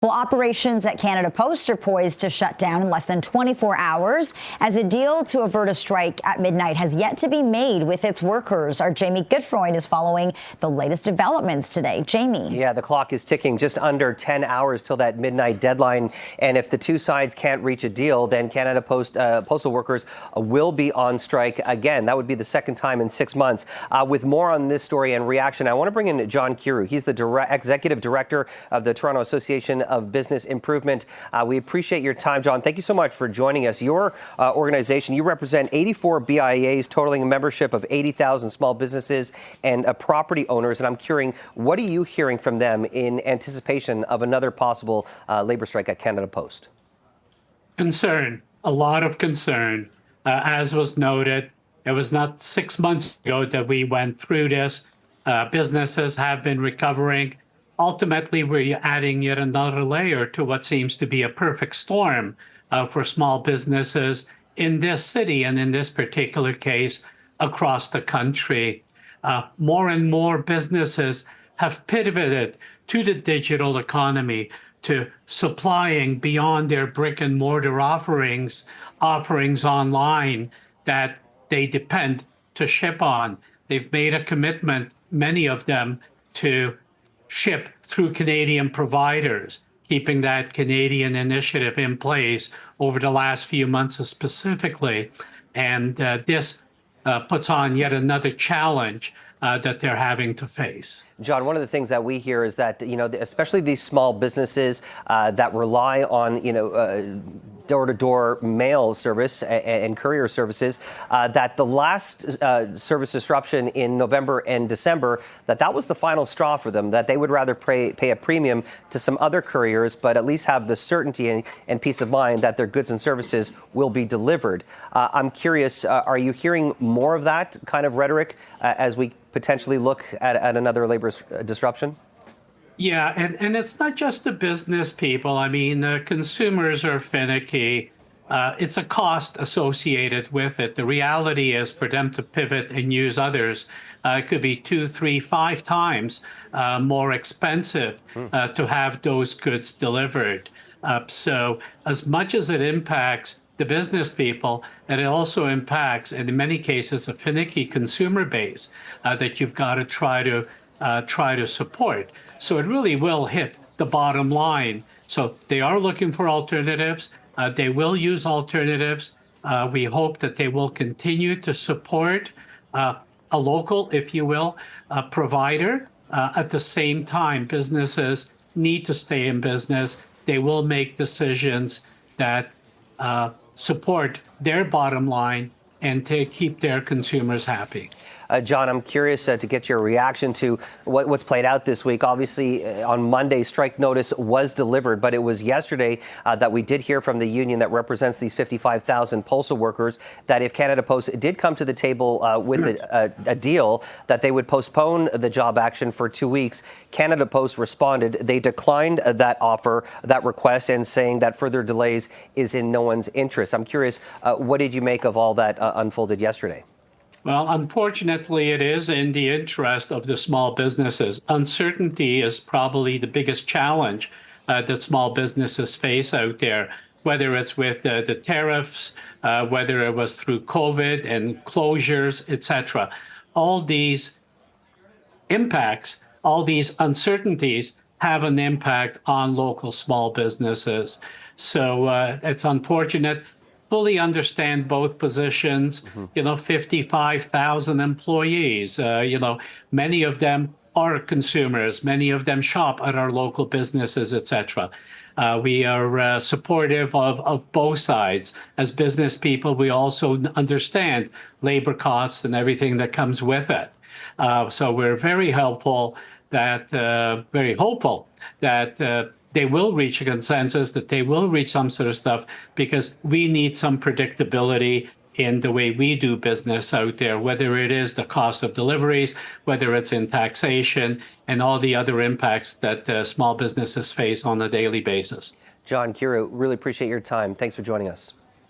Well, operations at Canada Post are poised to shut down in less than 24 hours as a deal to avert a strike at midnight has yet to be made with its workers. Our Jamie Goodfreund is following the latest developments today. Jamie. Yeah, the clock is ticking, just under 10 hours till that midnight deadline. And if the two sides can't reach a deal, then Canada Post postal workers will be on strike again. That would be the second time in 6 months. With more on this story and reaction, I want to bring in John Kiru. He's the executive director of the Toronto Association of Business Improvement. We appreciate your time, John. Thank you so much for joining us. Your organization, you represent 84 BIAs, totaling a membership of 80,000 small businesses and property owners. And I'm curious, what are you hearing from them in anticipation of another possible labor strike at Canada Post? Concern, a lot of concern. As was noted, it was not 6 months ago that we went through this. Businesses have been recovering. Ultimately, we're adding yet another layer to what seems to be a perfect storm for small businesses in this city and in this particular case across the country. More and more businesses have pivoted to the digital economy, to supplying beyond their brick and mortar offerings online that they depend to ship on. They've made a commitment, many of them, to ship through Canadian providers, keeping that Canadian initiative in place over the last few months specifically. And this puts on yet another challenge that they're having to face. John, one of the things that we hear is that, especially these small businesses that rely on, door-to-door mail service and courier services, that the last service disruption in November and December, that was the final straw for them, that they would rather pay a premium to some other couriers, but at least have the certainty and peace of mind that their goods and services will be delivered. I'm curious, are you hearing more of that kind of rhetoric as we potentially look at another labor disruption? Yeah, and it's not just the business people. I mean, the consumers are finicky. It's a cost associated with it. The reality is for them to pivot and use others, it could be 2, 3, 5 times more expensive to have those goods delivered. So as much as it impacts the business people, and it also impacts, and in many cases, a finicky consumer base that you've got to try to support. So it really will hit the bottom line. So they are looking for alternatives. They will use alternatives. We hope that they will continue to support a local, if you will, provider. At the same time, businesses need to stay in business. They will make decisions that support their bottom line and to keep their consumers happy. John, I'm curious to get your reaction to what's played out this week. Obviously, on Monday, strike notice was delivered, but it was yesterday that we did hear from the union that represents these 55,000 postal workers that if Canada Post did come to the table with a deal, that they would postpone the job action for 2 weeks. Canada Post responded. They declined that offer, that request, and saying that further delays is in no one's interest. I'm curious, what did you make of all that unfolded yesterday? Well, unfortunately, it is in the interest of the small businesses. Uncertainty is probably the biggest challenge that small businesses face out there, whether it's with the tariffs, whether it was through COVID and closures, etc. All these impacts, all these uncertainties have an impact on local small businesses. So it's unfortunate. Fully understand both positions. 55,000 employees, many of them are consumers, many of them shop at our local businesses, etc. We are supportive of both sides. As business people, we also understand labor costs and everything that comes with it. So we're very hopeful that they will reach a consensus, that they will reach some sort of stuff, because we need some predictability in the way we do business out there, whether it is the cost of deliveries, whether it's in taxation, and all the other impacts that small businesses face on a daily basis. John Kiru, really appreciate your time. Thanks for joining us.